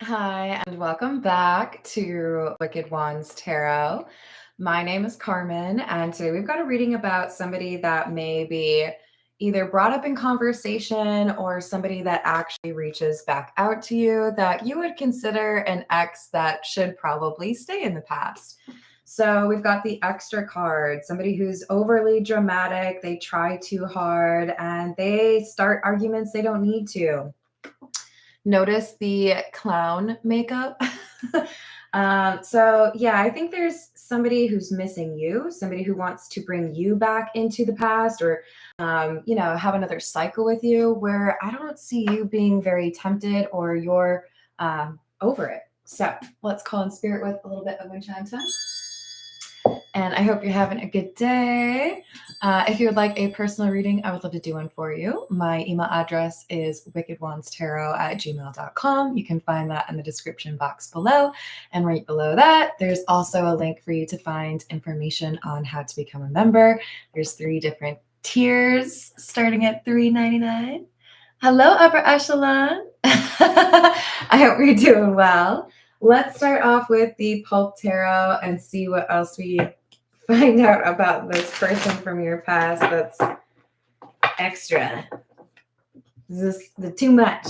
Hi, and welcome back to Wicked Wands Tarot. My name is Carmen, and today we've got a reading about somebody that may be either brought up in conversation or somebody that actually reaches back out to you that you would consider an ex that should probably stay in the past. So we've got the extra card, somebody who's overly dramatic, they try too hard, and they start arguments they don't need to. Notice the clown makeup. So yeah, I think there's somebody who's missing you, somebody who wants to bring you back into the past or, have another cycle with you where I don't see you being very tempted or you're over it. So let's call in spirit with a little bit of enchantment. And I hope you're having a good day. If you would like a personal reading, I would love to do one for you. My email address is wickedwandstarot@gmail.com. You can find that in the description box below. And right below that, there's also a link for you to find information on how to become a member. There's 3 different tiers starting at $3.99. Hello, upper echelon. I hope you're doing well. Let's start off with the Pulp Tarot and see what else we find out about this person from your past that's extra. This is the too much.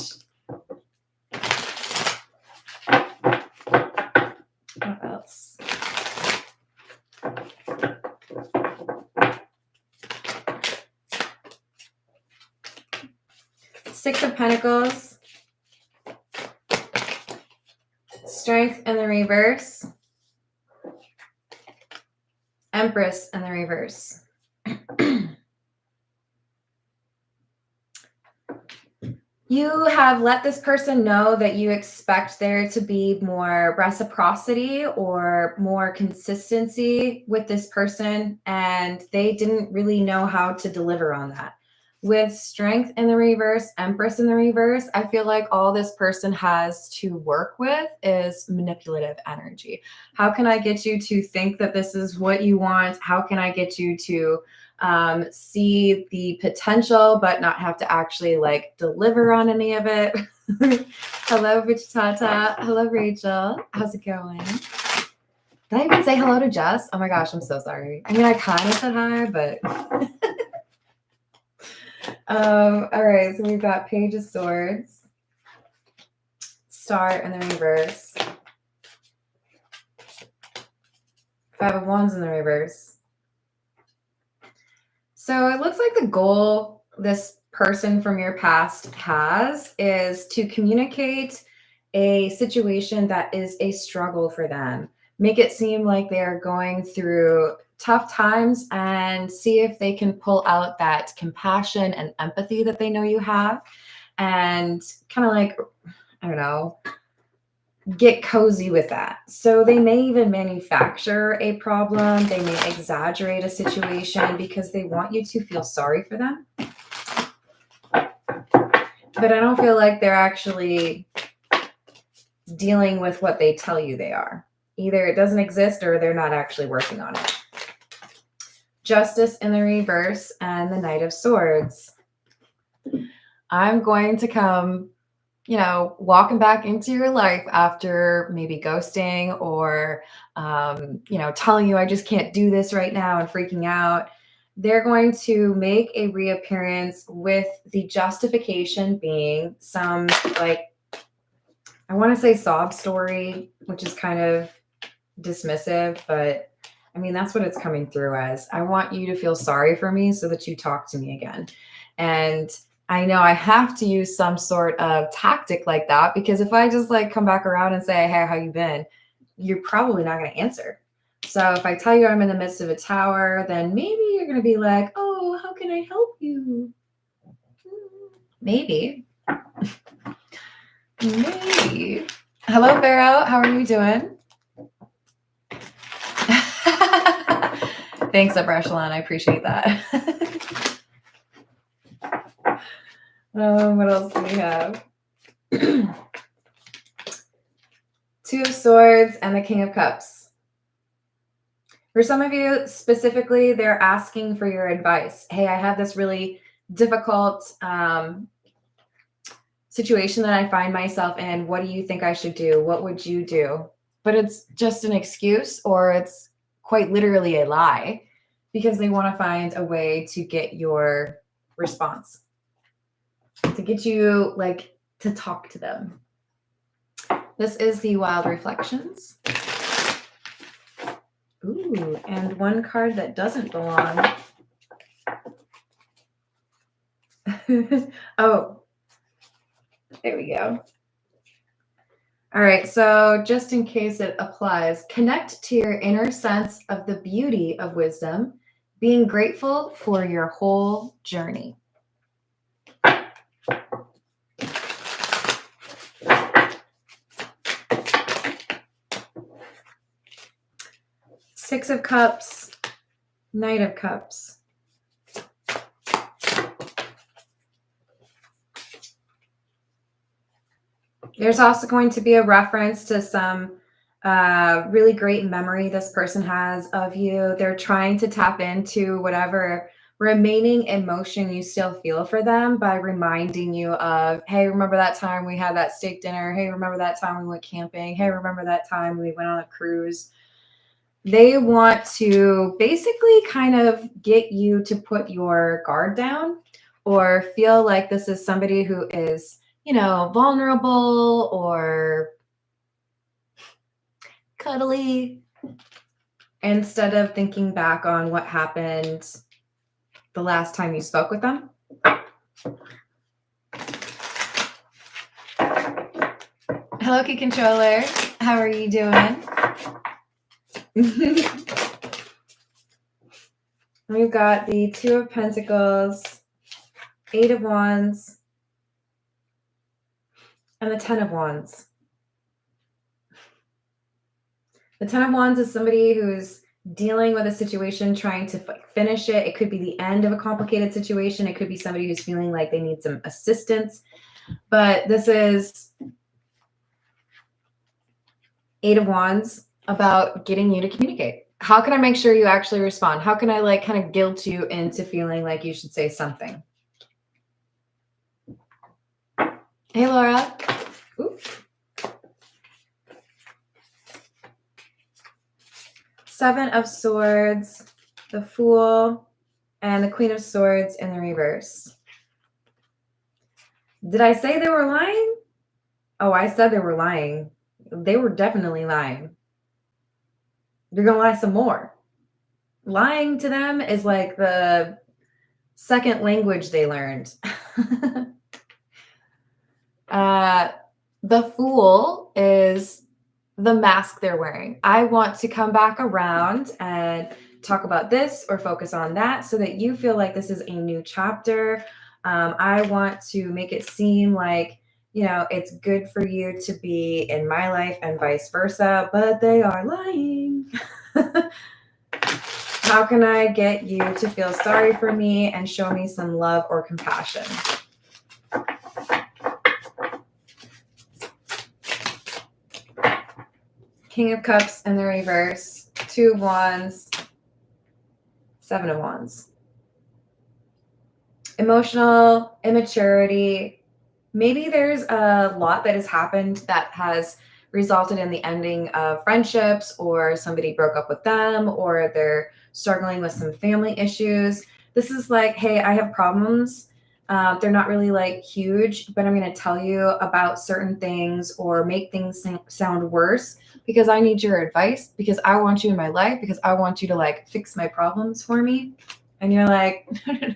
What else? Six of Pentacles. Strength in the reverse. Empress in the reverse. You have let this person know that you expect there to be more reciprocity or more consistency with this person, and they didn't really know how to deliver on that. With Strength in the reverse, Empress in the reverse, I feel like all this person has to work with is manipulative energy. How can I get you to think that this is what you want? How can I get you to see the potential but not have to actually deliver on any of it? Hello, Vichitata. Hello, Rachel. How's it going? Did I even say hello to Jess? Oh my gosh, I'm so sorry. I mean, I kind of said hi, but all right, so we've got Page of Swords, Star in the reverse, Five of Wands in the reverse. So it looks like the goal this person from your past has is to communicate a situation that is a struggle for them. Make it seem like they are going through tough times and see if they can pull out that compassion and empathy that they know you have and kind of I don't know, get cozy with that. So they may even manufacture a problem. They may exaggerate a situation because they want you to feel sorry for them. But I don't feel like they're actually dealing with what they tell you they are. Either it doesn't exist or they're not actually working on it. Justice in the reverse and the Knight of Swords. I'm going to come, walking back into your life after maybe ghosting or, telling you I just can't do this right now and freaking out. They're going to make a reappearance with the justification being some, I want to say sob story, which is kind of dismissive, but I mean, that's what it's coming through as. I want you to feel sorry for me so that you talk to me again. And I know I have to use some sort of tactic like that because if I just come back around and say, hey, how you been? You're probably not going to answer. So if I tell you I'm in the midst of a tower, then maybe you're going to be like, oh, how can I help you? Maybe. Maybe. Hello, Vero. How are you doing? Thanks, Upper Echelon. I appreciate that. What else do we have? Two of Swords and the King of Cups. For some of you specifically, they're asking for your advice. Hey, I have this really difficult situation that I find myself in. What do you think I should do? What would you do? But it's just an excuse, or it's quite literally a lie, because they want to find a way to get your response, to get you like to talk to them. This is the Wild Reflections. Ooh, and one card that doesn't belong. Oh, there we go. All right, so just in case it applies, connect to your inner sense of the beauty of wisdom, being grateful for your whole journey. Six of Cups, Knight of Cups. There's also going to be a reference to some really great memory this person has of you. They're trying to tap into whatever remaining emotion you still feel for them by reminding you of, hey, remember that time we had that steak dinner? Hey, remember that time we went camping? Hey, remember that time we went on a cruise? They want to basically kind of get you to put your guard down, or feel like this is somebody who is, vulnerable or cuddly, instead of thinking back on what happened the last time you spoke with them. Hello, Key Controller. How are you doing? We've got the Two of Pentacles, Eight of Wands, and the Ten of Wands. The Ten of Wands is somebody who's dealing with a situation, trying to finish it. It could be the end of a complicated situation. It could be somebody who's feeling like they need some assistance. But this is Eight of Wands about getting you to communicate. How can I make sure you actually respond? How can I kind of guilt you into feeling like you should say something? Hey, Laura. Ooh. Seven of Swords, the Fool, and the Queen of Swords in the reverse. Did I say they were lying? Oh, I said they were lying. They were definitely lying. They're going to lie some more. Lying to them is like the second language they learned. The Fool is the mask they're wearing. I want to come back around and talk about this or focus on that so that you feel like this is a new chapter. I want to make it seem like, it's good for you to be in my life and vice versa, but they are lying. How can I get you to feel sorry for me and show me some love or compassion? King of Cups in the reverse, Two of Wands, Seven of Wands. Emotional immaturity. Maybe there's a lot that has happened that has resulted in the ending of friendships, or somebody broke up with them, or they're struggling with some family issues. This is like, hey, I have problems. They're not really huge, but I'm going to tell you about certain things or make things sound worse because I need your advice, because I want you in my life, because I want you to fix my problems for me. And you're like, no.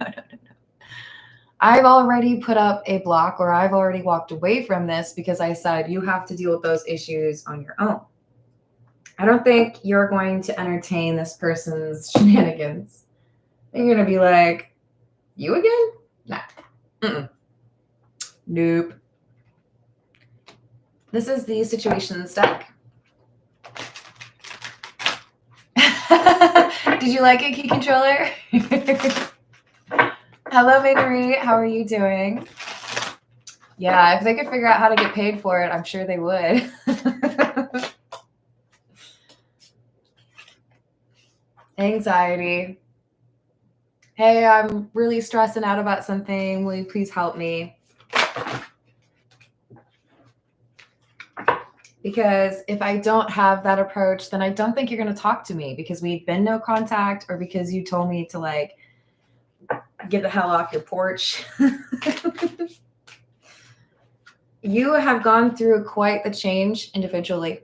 I've already put up a block, or I've already walked away from this because I said you have to deal with those issues on your own. I don't think you're going to entertain this person's shenanigans. You're going to be like, you again? Nah. Mm-mm. Nope. This is the Situations deck. Did you like it, Key Controller? Hello, Marie. How are you doing? Yeah, if they could figure out how to get paid for it, I'm sure they would. Anxiety. Hey, I'm really stressing out about something. Will you please help me? Because if I don't have that approach, then I don't think you're going to talk to me because we've been no contact or because you told me to like get the hell off your porch. You have gone through quite the change individually,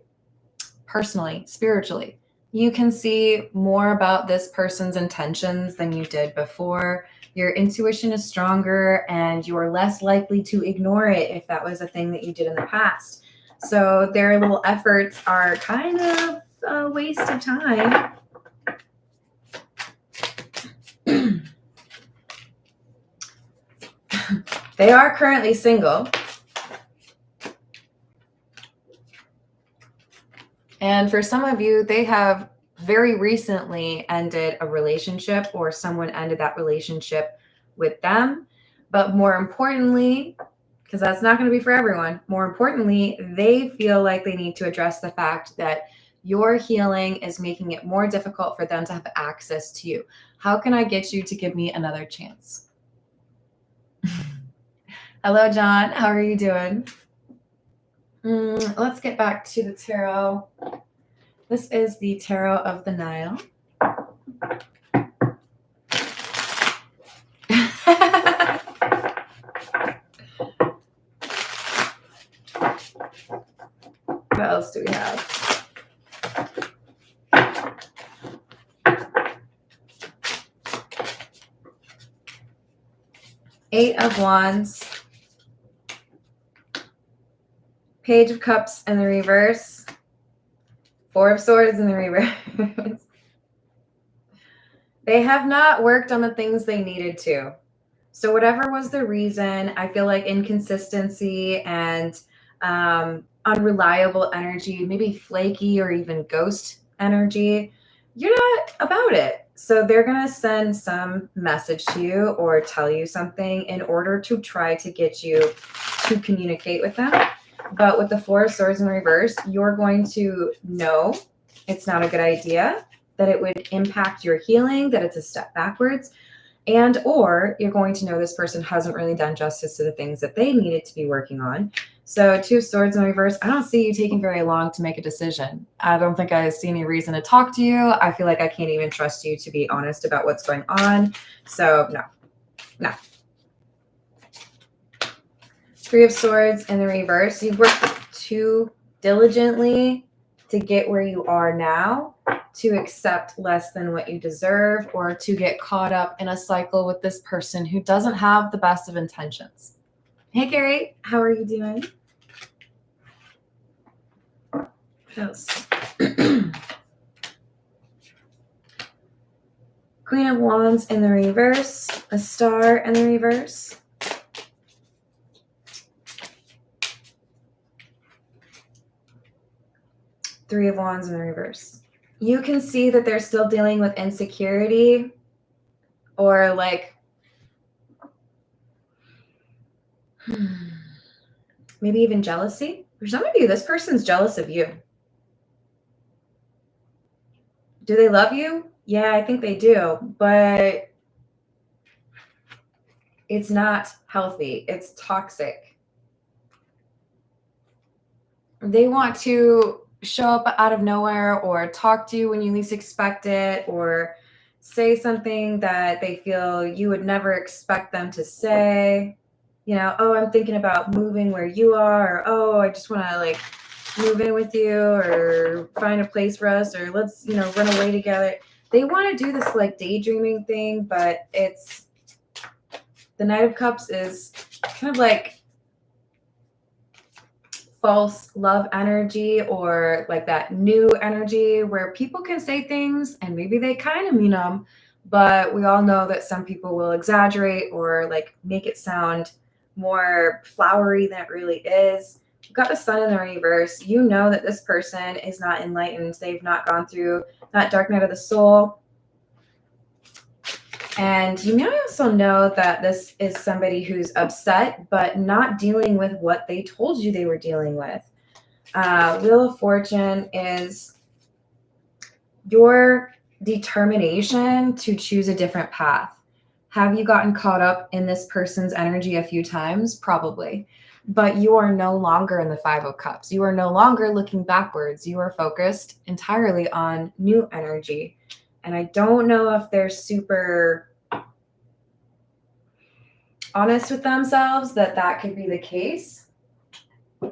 personally, spiritually. You can see more about this person's intentions than you did before. Your intuition is stronger and you are less likely to ignore it if that was a thing that you did in the past. So their little efforts are kind of a waste of time. They are currently single. And for some of you, they have very recently ended a relationship or someone ended that relationship with them. But more importantly, because that's not going to be for everyone, more importantly, they feel like they need to address the fact that your healing is making it more difficult for them to have access to you. How can I get you to give me another chance? Hello, John. How are you doing? Let's get back to the tarot. This is the Tarot of the Nile. What else do we have? Eight of Wands. Page of Cups in the reverse. Four of Swords in the reverse. They have not worked on the things they needed to. So whatever was the reason, I feel like inconsistency and unreliable energy, maybe flaky or even ghost energy, you're not about it. So they're going to send some message to you or tell you something in order to try to get you to communicate with them. But with the Four of Swords in reverse, you're going to know it's not a good idea, that it would impact your healing, that it's a step backwards, and or you're going to know this person hasn't really done justice to the things that they needed to be working on. So Two of Swords in reverse, I don't see you taking very long to make a decision. I don't think I see any reason to talk to you. I feel like I can't even trust you to be honest about what's going on. So no. Three of Swords in the reverse. You've worked too diligently to get where you are now, to accept less than what you deserve, or to get caught up in a cycle with this person who doesn't have the best of intentions. Hey, Gary, how are you doing? Yes. Queen of Wands in the reverse, a Star in the reverse. Three of Wands in the reverse. You can see that they're still dealing with insecurity or like maybe even jealousy. For some of you, this person's jealous of you. Do they love you? Yeah, I think they do, but it's not healthy. It's toxic. They want to show up out of nowhere or talk to you when you least expect it or say something that they feel you would never expect them to say. You know, oh, I'm thinking about moving where you are, or oh, I just want to like move in with you or find a place for us, or let's, you know, run away together. They want to do this like daydreaming thing, but it's the Knight of Cups is kind of like false love energy or like that new energy where people can say things and maybe they kind of mean them, but we all know that some people will exaggerate or like make it sound more flowery than it really is. You've got the Sun in the reverse. You know that this person is not enlightened. They've not gone through that dark night of the soul. And you may also know that this is somebody who's upset, but not dealing with what they told you they were dealing with. Wheel of Fortune is your determination to choose a different path. Have you gotten caught up in this person's energy a few times? Probably. but you are no longer in the Five of Cups. You are no longer looking backwards. You are focused entirely on new energy. And I don't know if they're super honest with themselves that could be the case.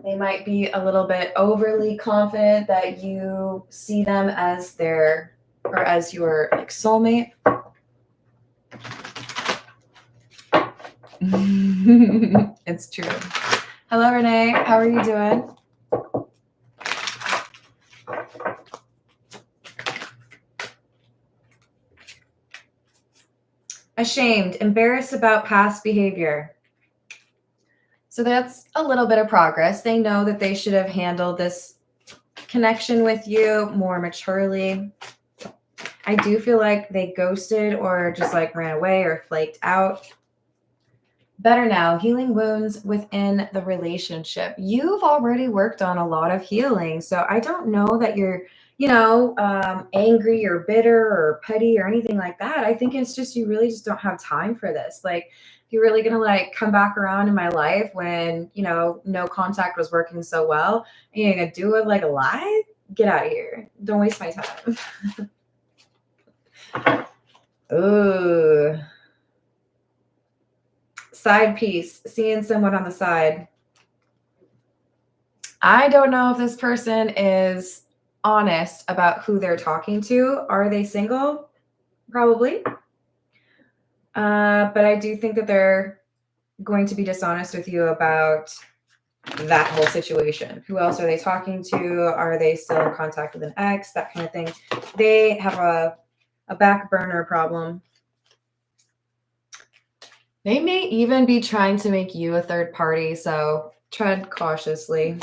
They might be a little bit overly confident that you see them as their or as your like soulmate. It's true. Hello, Renee. How are you doing? Ashamed, embarrassed about past behavior. So that's a little bit of progress. They know that they should have handled this connection with you more maturely. I do feel like they ghosted or just like ran away or flaked out. Better now, healing wounds within the relationship. You've already worked on a lot of healing. So I don't know that you're, angry or bitter or petty or anything like that. I think it's just you really just don't have time for this. Like, you're really going to like come back around in my life when, no contact was working so well. And you're going to do it like a lie? Get out of here. Don't waste my time. Ooh. Side piece, seeing someone on the side. I don't know if this person is honest about who they're talking to. Are they single? Probably. But I do think that they're going to be dishonest with you about that whole situation. Who else are they talking to? Are they still in contact with an ex? That kind of thing. They have a back burner problem. They may even be trying to make you a third party, so tread cautiously.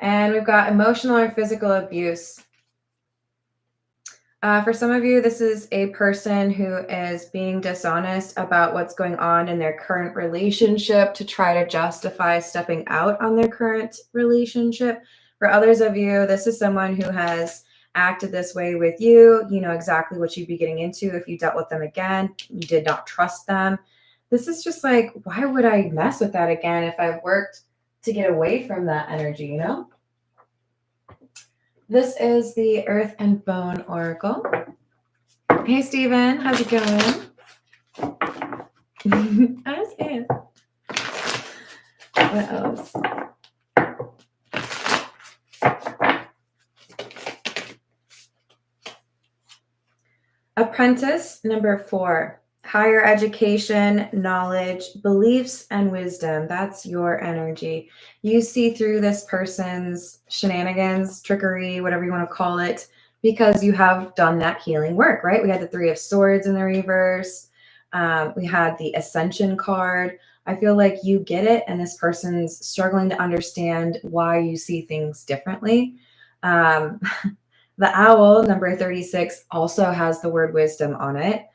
And we've got emotional or physical abuse. For some of you, this is a person who is being dishonest about what's going on in their current relationship to try to justify stepping out on their current relationship. For others of you, this is someone who has acted this way with you. You know exactly what you'd be getting into if you dealt with them again. You did not trust them. This is just like, why would I mess with that again if I've worked to get away from that energy, This is the Earth and Bone Oracle. Hey, Steven. How's it going? That's it. What else? Apprentice, number 4. Higher education, knowledge, beliefs, and wisdom. That's your energy. You see through this person's shenanigans, trickery, whatever you want to call it, because you have done that healing work, right? We had the 3 of Swords in the reverse. We had the Ascension card. I feel like you get it, and this person's struggling to understand why you see things differently. The owl, number 36, also has the word wisdom on it.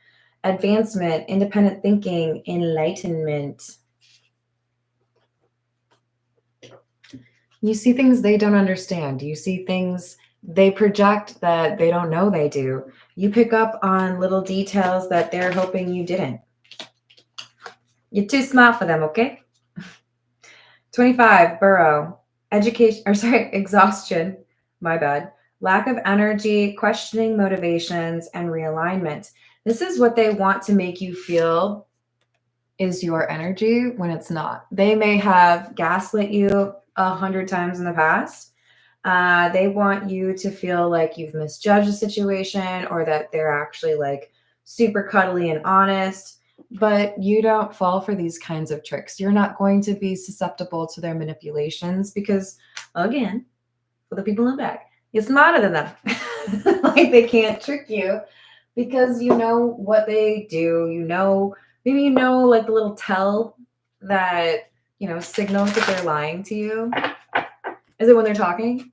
Advancement, independent thinking, enlightenment. You see things they don't understand. You see things they project that they don't know they do. You pick up on little details that they're hoping you didn't. You're too smart for them, okay? 25, burrow. Exhaustion. My bad. Lack of energy, questioning motivations, and realignment. This is what they want to make you feel is your energy when it's not. They may have gaslit you 100 times in the past. They want you to feel like you've misjudged a situation or that they're actually like super cuddly and honest, but you don't fall for these kinds of tricks. You're not going to be susceptible to their manipulations because, again, for the people in the back, you're smarter than them. Like they can't trick you because you know what they do. Maybe like the little tell that, signals that they're lying to you. Is it when they're talking?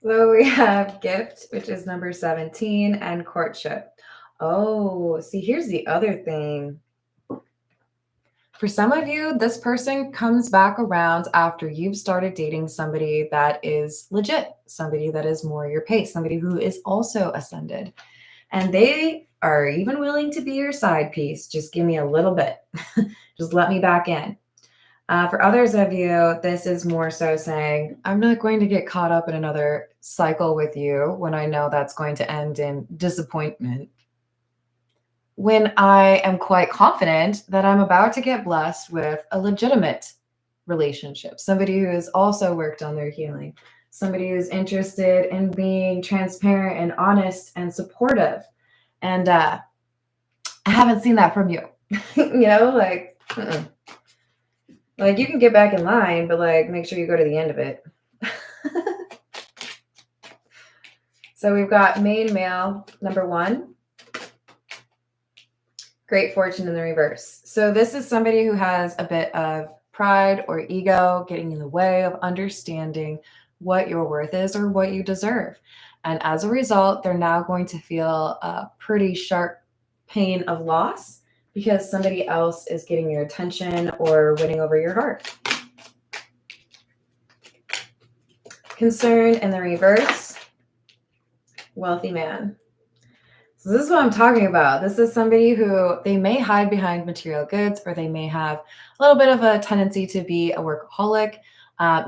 So we have gift, which is number 17, and courtship. Oh, see, here's the other thing. For some of you, this person comes back around after you've started dating somebody that is legit, somebody that is more your pace, somebody who is also ascended. And they are even willing to be your side piece. Just give me a little bit. Just let me back in. For others of you, this is more so saying, I'm not going to get caught up in another cycle with you when I know that's going to end in disappointment. When I am quite confident that I'm about to get blessed with a legitimate relationship, somebody who has also worked on their healing, somebody who's interested in being transparent and honest and supportive. And I haven't seen that from you. Like, like you can get back in line, but like make sure you go to the end of it. So we've got main male, number 1. Great fortune in the reverse. So this is somebody who has a bit of pride or ego getting in the way of understanding what your worth is or what you deserve. And as a result, they're now going to feel a pretty sharp pain of loss because somebody else is getting your attention or winning over your heart. Concern in the reverse, wealthy man. So this is what I'm talking about. This is somebody who they may hide behind material goods, or they may have a little bit of a tendency to be a workaholic.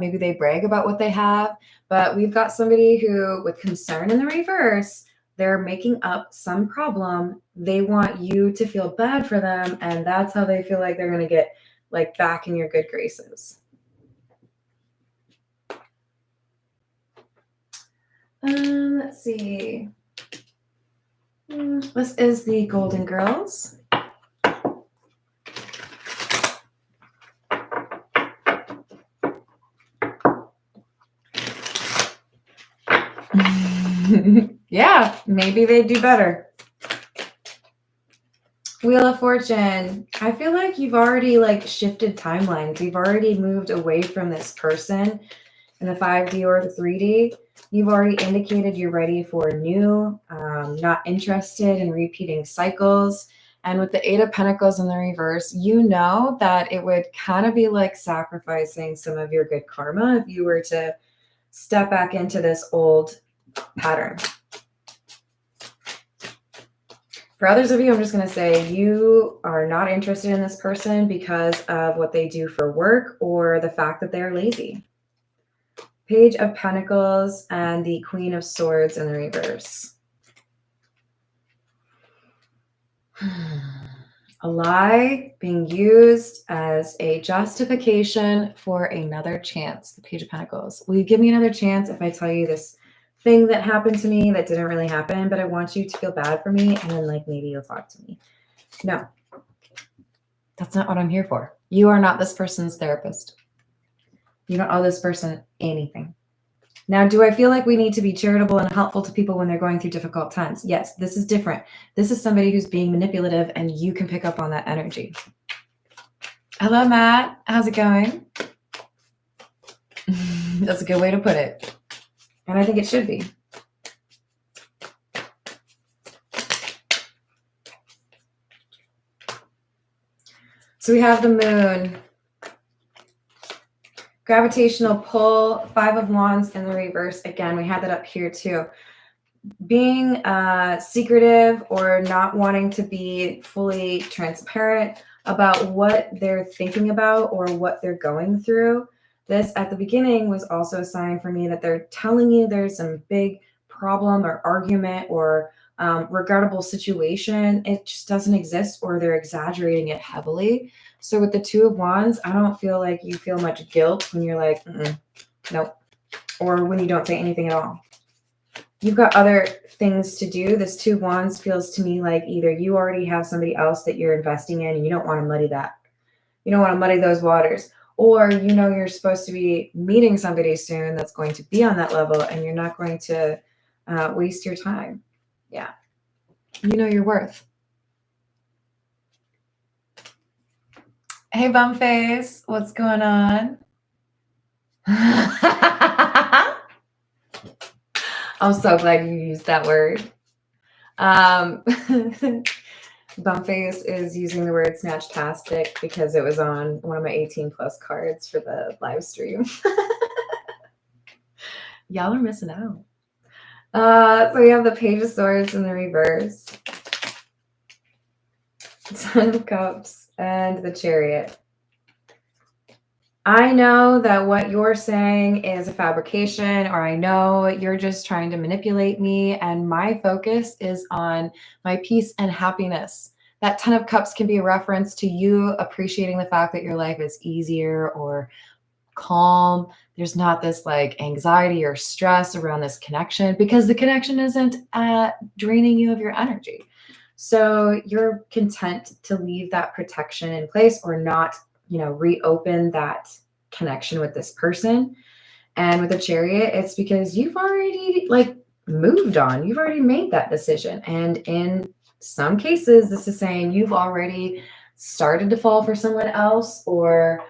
Maybe they brag about what they have, but we've got somebody who, with concern in the reverse, they're making up some problem. They want you to feel bad for them, and that's how they feel like they're going to get like back in your good graces. Let's see. This is the Golden Girls. Yeah, maybe they do better. Wheel of Fortune. I feel like you've already like shifted timelines. You've already moved away from this person in the 5D or the 3D. You've already indicated you're ready for new, not interested in repeating cycles. And with the 8 of Pentacles in the reverse, you know that it would kind of be like sacrificing some of your good karma if you were to step back into this old pattern. For others of you, I'm just going to say you are not interested in this person because of what they do for work or the fact that they're lazy. Page of Pentacles and the Queen of Swords in the reverse. A lie being used as a justification for another chance. The Page of Pentacles. Will you give me another chance if I tell you this thing that happened to me that didn't really happen, but I want you to feel bad for me, and then like maybe you'll talk to me? No, that's not what I'm here for. You are not this person's therapist. You don't owe this person anything. Now, do I feel like we need to be charitable and helpful to people when they're going through difficult times? Yes, this is different. This is somebody who's being manipulative, and you can pick up on that energy. Hello, Matt. How's it going? That's a good way to put it. And I think it should be. So we have the moon. Gravitational pull, 5 of Wands in the reverse. Again, we had that up here too. Being secretive or not wanting to be fully transparent about what they're thinking about or what they're going through. This at the beginning was also a sign for me that they're telling you there's some big problem or argument or regrettable situation. It just doesn't exist, or they're exaggerating it heavily. So with the 2 of Wands, I don't feel like you feel much guilt when you're like, nope, or when you don't say anything at all. You've got other things to do. This 2 of Wands feels to me like either you already have somebody else that you're investing in and you don't want to muddy that. You don't want to muddy those waters. Or you know you're supposed to be meeting somebody soon that's going to be on that level, and you're not going to waste your time. Yeah. You know your worth. Hey, Bumface. What's going on? I'm so glad you used that word. Bumface is using the word snatchtastic because it was on one of my 18 plus cards for the live stream. Y'all are missing out. So we have the Page of Swords in the reverse, Ten of Cups, and the Chariot. I know that what you're saying is a fabrication, or I know you're just trying to manipulate me, and my focus is on my peace and happiness. That Ten of Cups can be a reference to you appreciating the fact that your life is easier or calm. There's not this like anxiety or stress around this connection because the connection isn't draining you of your energy. So you're content to leave that protection in place or not, reopen that connection with this person. And with the Chariot, it's because you've already like moved on. You've already made that decision. And in some cases, this is saying you've already started to fall for someone else, or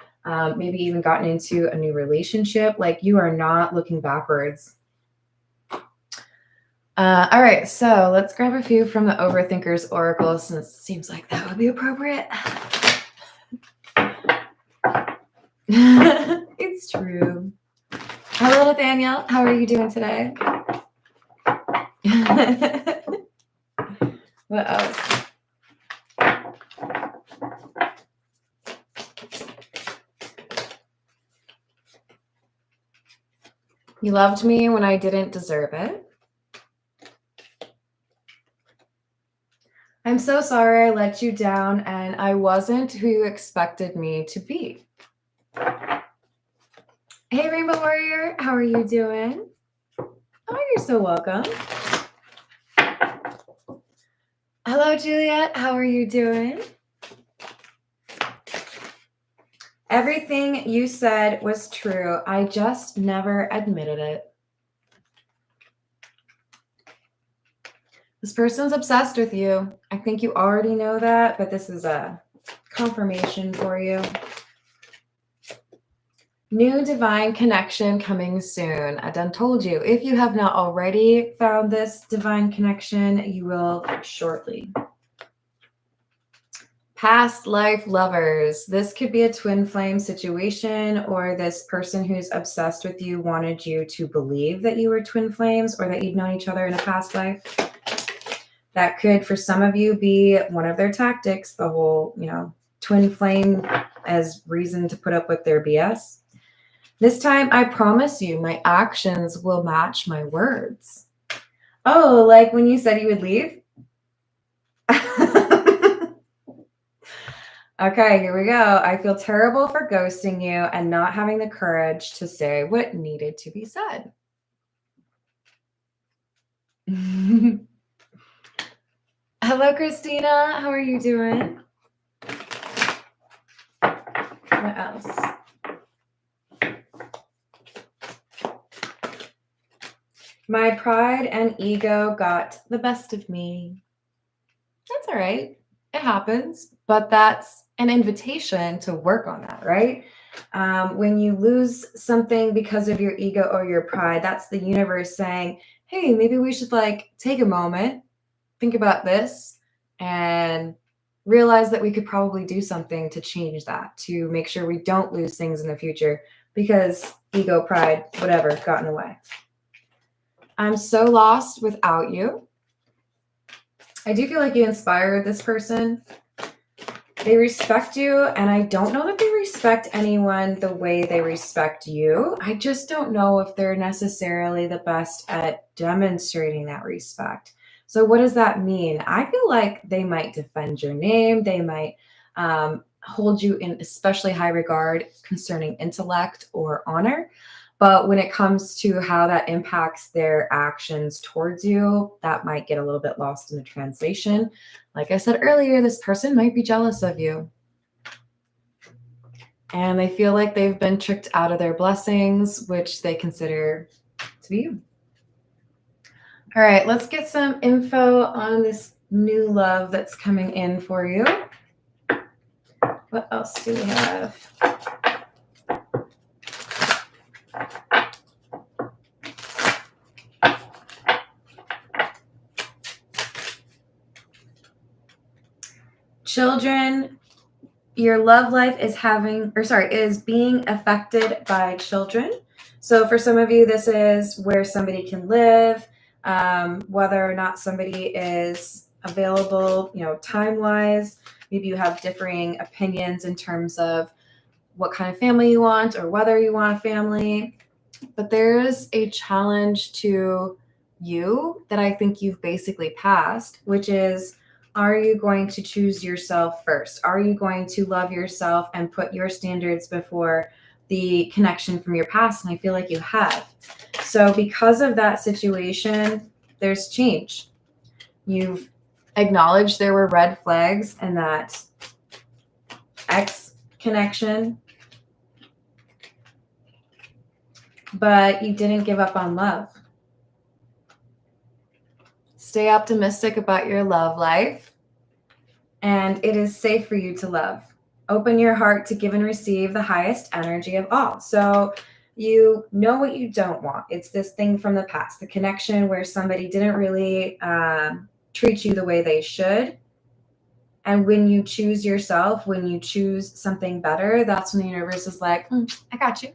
maybe even gotten into a new relationship. Like you are not looking backwards. All right, so let's grab a few from the Overthinker's Oracle since it seems like that would be appropriate. It's true. Hello, Nathaniel. How are you doing today? What else? You loved me when I didn't deserve it. I'm so sorry I let you down and I wasn't who you expected me to be. Hey, Rainbow Warrior, how are you doing? Oh, you're so welcome. Hello, Juliet, how are you doing? Everything you said was true. I just never admitted it. This person's obsessed with you. I think you already know that, but this is a confirmation for you. New divine connection coming soon. I done told you. If you have not already found this divine connection, you will shortly. Past life lovers. This could be a twin flame situation, or this person who's obsessed with you wanted you to believe that you were twin flames or that you'd known each other in a past life. That could, for some of you, be one of their tactics, the whole, twin flame as reason to put up with their BS. This time, I promise you, my actions will match my words. Oh, like when you said you would leave? Okay, here we go. I feel terrible for ghosting you and not having the courage to say what needed to be said. Hello, Christina. How are you doing? What else? My pride and ego got the best of me. That's all right. It happens, but that's an invitation to work on that, right? When you lose something because of your ego or your pride, that's the universe saying, hey, maybe we should take a moment, think about this, and realize that we could probably do something to change that, to make sure we don't lose things in the future because ego, pride, whatever, got in the way. I'm so lost without you. I do feel like you inspired this person. They respect you, and I don't know that they respect anyone the way they respect you. I just don't know if they're necessarily the best at demonstrating that respect. So what does that mean? I feel like they might defend your name. They might hold you in especially high regard concerning intellect or honor. But when it comes to how that impacts their actions towards you, that might get a little bit lost in the translation. Like I said earlier, this person might be jealous of you. And they feel like they've been tricked out of their blessings, which they consider to be you. All right, let's get some info on this new love that's coming in for you. What else do we have? Children, your love life is being affected by children. So for some of you, this is where somebody can live. whether or not somebody is available, time-wise. Maybe you have differing opinions in terms of what kind of family you want or whether you want a family. But there is a challenge to you that I think you've basically passed, which is, are you going to choose yourself first? Are you going to love yourself and put your standards before the connection from your past? And I feel like you have. So because of that situation, there's change. You've acknowledged there were red flags in that ex connection, but you didn't give up on love. Stay optimistic about your love life, and it is safe for you to love. Open your heart to give and receive the highest energy of all. So you know what you don't want. It's this thing from the past, the connection where somebody didn't really treat you the way they should. And when you choose yourself, when you choose something better, that's when the universe is like, I got you.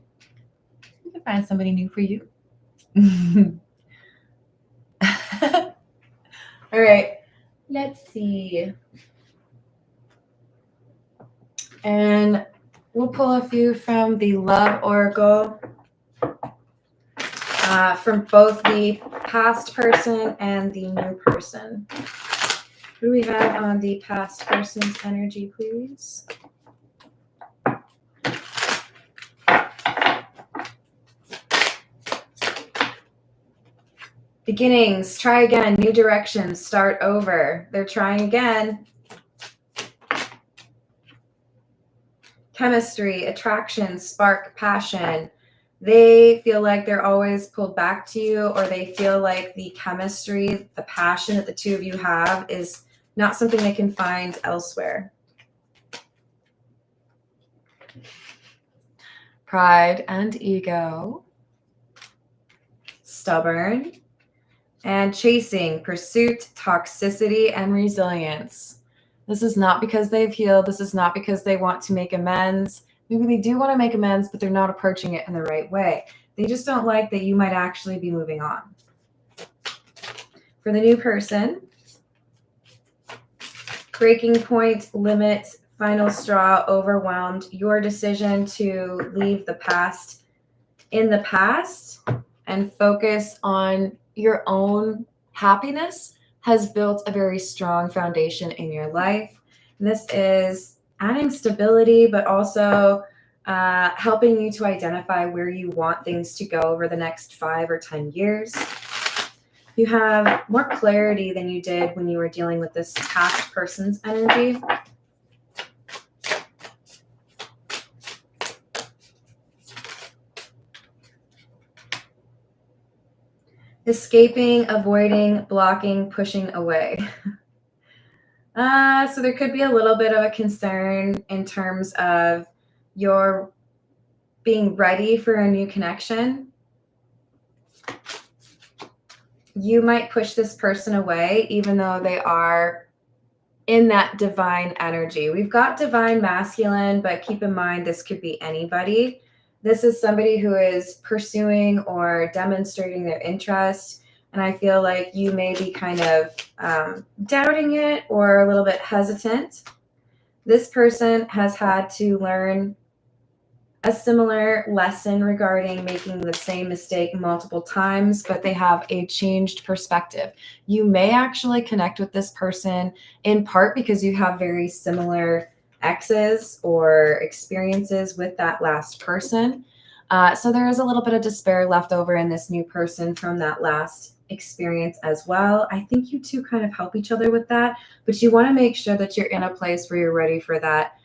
You can find somebody new for you. All right, let's see. And we'll pull a few from the Love Oracle from both the past person and the new person. Who do we have on the past person's energy, please? Beginnings, try again, new directions, start over. They're trying again. Chemistry, attraction, spark, passion. They feel like they're always pulled back to you, or they feel like the chemistry, the passion that the two of you have is not something they can find elsewhere. Pride and ego. Stubborn. And chasing, pursuit, toxicity, and resilience. This is not because they've healed. This is not because they want to make amends. Maybe they do want to make amends, but they're not approaching it in the right way. They just don't like that you might actually be moving on. For the new person, breaking point, limit, final straw, overwhelmed. Your decision to leave the past in the past and focus on your own happiness has built a very strong foundation in your life. This is adding stability, but also helping you to identify where you want things to go over the next 5 or 10 years. You have more clarity than you did when you were dealing with this past person's energy. Escaping, avoiding, blocking, pushing away. So there could be a little bit of a concern in terms of your being ready for a new connection. You might push this person away, even though they are in that divine energy. We've got divine masculine, but keep in mind, this could be anybody. This is somebody who is pursuing or demonstrating their interest. And I feel like you may be kind of doubting it or a little bit hesitant. This person has had to learn a similar lesson regarding making the same mistake multiple times, but they have a changed perspective. You may actually connect with this person in part because you have very similar exes or experiences with that last person. So there is a little bit of despair left over in this new person from that last experience as well. I think you two kind of help each other with that, but you want to make sure that you're in a place where you're ready for that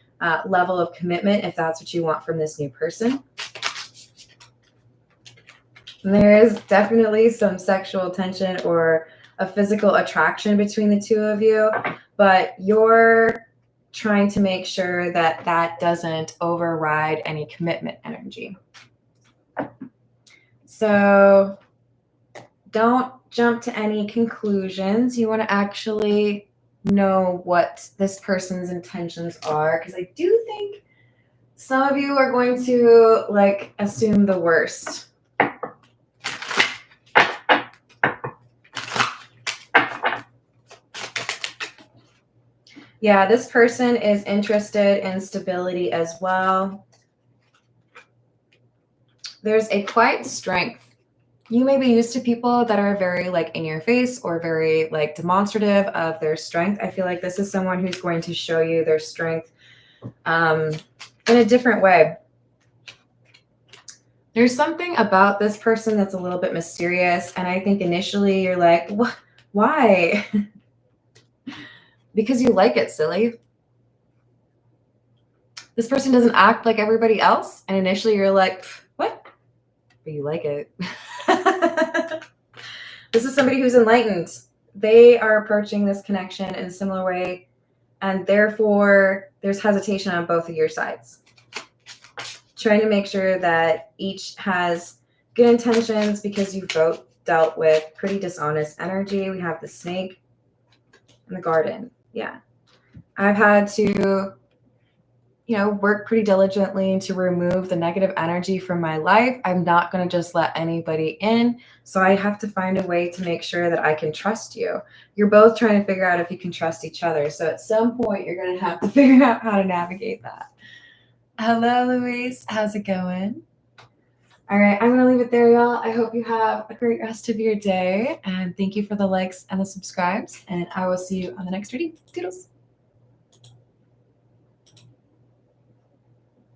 level of commitment if that's what you want from this new person. And there is definitely some sexual tension or a physical attraction between the two of you, but you're trying to make sure that that doesn't override any commitment energy. So don't jump to any conclusions. You want to actually know what this person's intentions are, because I do think some of you are going to assume the worst. Yeah, this person is interested in stability as well. There's a quiet strength. You may be used to people that are very like in your face or very like demonstrative of their strength. I feel like this is someone who's going to show you their strength in a different way. There's something about this person that's a little bit mysterious. And I think initially you're like, what? Why? Because you like it, silly. This person doesn't act like everybody else. And initially you're like, what? But you like it. This is somebody who's enlightened. They are approaching this connection in a similar way. And therefore, there's hesitation on both of your sides. Trying to make sure that each has good intentions because you've both dealt with pretty dishonest energy. We have the snake and the garden. Yeah. I've had to, work pretty diligently to remove the negative energy from my life. I'm not going to just let anybody in. So I have to find a way to make sure that I can trust you. You're both trying to figure out if you can trust each other. So at some point, you're going to have to figure out how to navigate that. Hello, Louise. How's it going? All right, I'm going to leave it there, y'all. I hope you have a great rest of your day. And thank you for the likes and the subscribes. And I will see you on the next reading. Toodles.